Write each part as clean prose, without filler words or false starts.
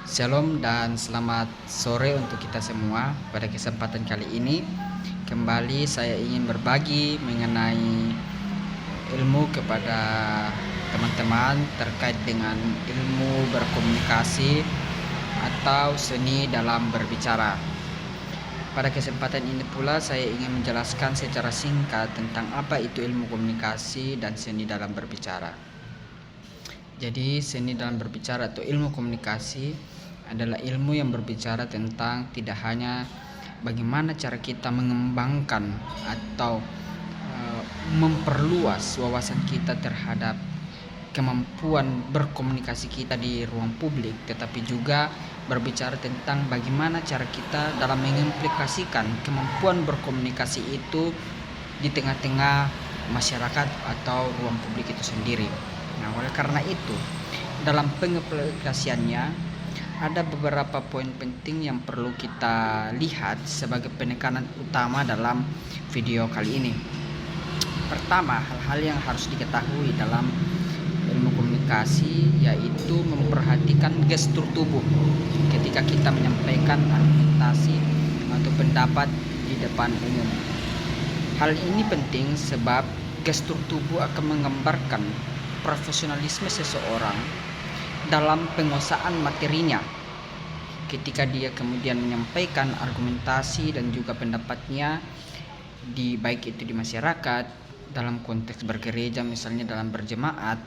Shalom dan selamat sore untuk kita semua. Pada kesempatan kali ini kembali saya ingin berbagi mengenai ilmu kepada teman-teman terkait dengan ilmu berkomunikasi atau seni dalam berbicara. Pada kesempatan ini pula saya ingin menjelaskan secara singkat tentang apa itu ilmu komunikasi dan seni dalam berbicara. Jadi seni dalam berbicara atau ilmu komunikasi adalah ilmu yang berbicara tentang tidak hanya bagaimana cara kita mengembangkan atau memperluas wawasan kita terhadap kemampuan berkomunikasi kita di ruang publik, tetapi juga berbicara tentang bagaimana cara kita dalam mengimplikasikan kemampuan berkomunikasi itu di tengah-tengah masyarakat atau ruang publik itu sendiri. Nah, oleh karena itu, dalam pengaplikasiannya ada beberapa poin penting yang perlu kita lihat sebagai penekanan utama dalam video kali ini. Pertama, hal-hal yang harus diketahui dalam ilmu komunikasi yaitu memperhatikan gestur tubuh ketika kita menyampaikan argumentasi atau pendapat di depan umum. Hal ini penting sebab gestur tubuh akan menggambarkan profesionalisme seseorang dalam penguasaan materinya ketika dia kemudian menyampaikan argumentasi dan juga pendapatnya baik itu di masyarakat, dalam konteks bergereja misalnya dalam berjemaat,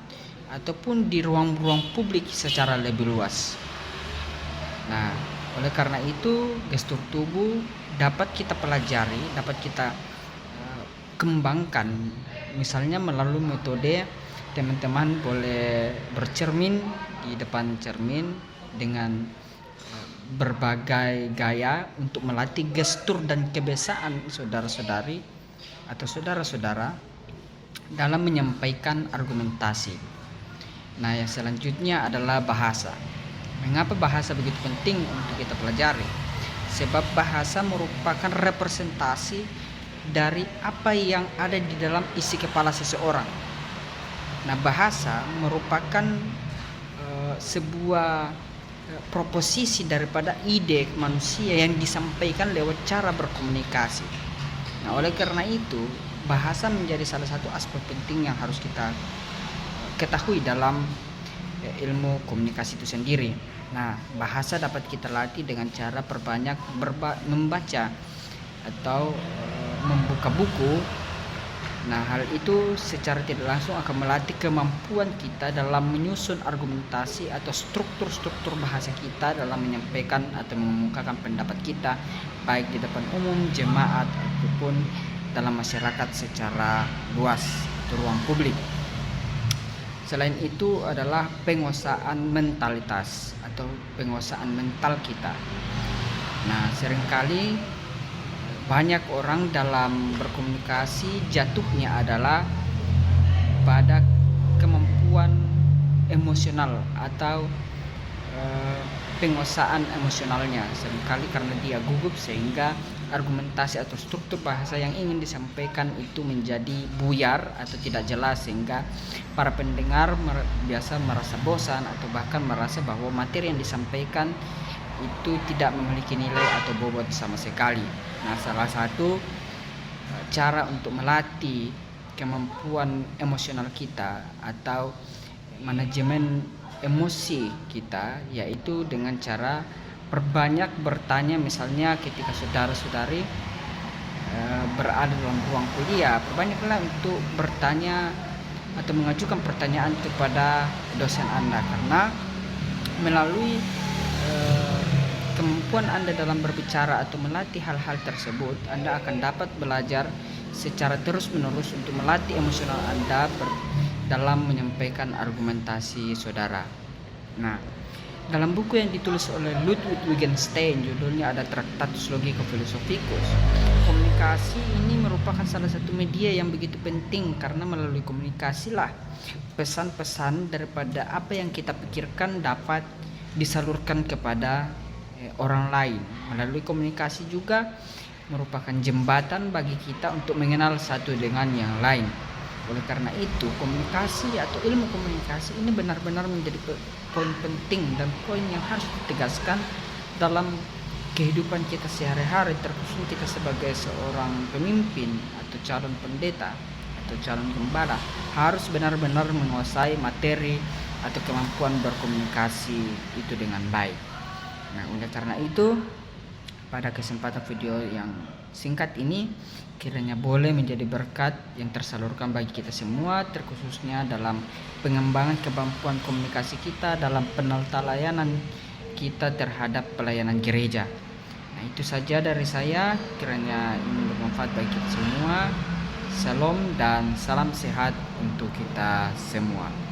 ataupun di ruang-ruang publik secara lebih luas. Nah, oleh karena itu gestur tubuh dapat kita pelajari, dapat kita kembangkan misalnya melalui metode teman-teman boleh bercermin di depan cermin dengan berbagai gaya untuk melatih gestur dan kebiasaan saudara-saudari atau saudara-saudara dalam menyampaikan argumentasi. Nah, yang selanjutnya adalah bahasa. Mengapa bahasa begitu penting untuk kita pelajari? Sebab bahasa merupakan representasi dari apa yang ada di dalam isi kepala seseorang. Nah, bahasa merupakan sebuah proposisi daripada ide manusia yang disampaikan lewat cara berkomunikasi. Nah, oleh karena itu, bahasa menjadi salah satu aspek penting yang harus kita ketahui dalam ilmu komunikasi itu sendiri. Nah, bahasa dapat kita latih dengan cara perbanyak membaca atau membuka buku. Nah, hal itu secara tidak langsung akan melatih kemampuan kita dalam menyusun argumentasi atau struktur-struktur bahasa kita dalam menyampaikan atau mengemukakan pendapat kita baik di depan umum, jemaat ataupun dalam masyarakat secara luas atau ruang publik. Selain itu adalah penguasaan mentalitas atau penguasaan mental kita. Nah, seringkali banyak orang dalam berkomunikasi jatuhnya adalah pada kemampuan emosional atau penguasaan emosionalnya. Seringkali karena dia gugup sehingga argumentasi atau struktur bahasa yang ingin disampaikan itu menjadi buyar atau tidak jelas, sehingga para pendengar biasa merasa bosan atau bahkan merasa bahwa materi yang disampaikan itu tidak memiliki nilai atau bobot sama sekali. Nah, salah satu cara untuk melatih kemampuan emosional kita atau manajemen emosi kita yaitu dengan cara perbanyak bertanya. Misalnya ketika saudara-saudari berada dalam ruang kuliah, perbanyaklah untuk bertanya atau mengajukan pertanyaan kepada dosen Anda, karena melalui kemampuan Anda dalam berbicara atau melatih hal-hal tersebut, Anda akan dapat belajar secara terus-menerus untuk melatih emosional Anda dalam menyampaikan argumentasi saudara. Nah, dalam buku yang ditulis oleh Ludwig Wittgenstein, judulnya ada Tractatus Logico Philosophicus, komunikasi ini merupakan salah satu media yang begitu penting, karena melalui komunikasilah pesan-pesan daripada apa yang kita pikirkan dapat disalurkan kepada orang lain. Melalui komunikasi juga merupakan jembatan bagi kita untuk mengenal satu dengan yang lain. Oleh karena itu, komunikasi atau ilmu komunikasi ini benar-benar menjadi poin penting dan poin yang harus ditegaskan dalam kehidupan kita sehari-hari, terkhusus kita sebagai seorang pemimpin atau calon pendeta atau calon gembala harus benar-benar menguasai materi atau kemampuan berkomunikasi itu dengan baik. Nah, oleh karena itu pada kesempatan video yang singkat ini kiranya boleh menjadi berkat yang tersalurkan bagi kita semua, terkhususnya dalam pengembangan kemampuan komunikasi kita dalam penata layanan kita terhadap pelayanan gereja. Nah, itu saja dari saya, kiranya ini bermanfaat bagi kita semua. Salam dan salam sehat untuk kita semua.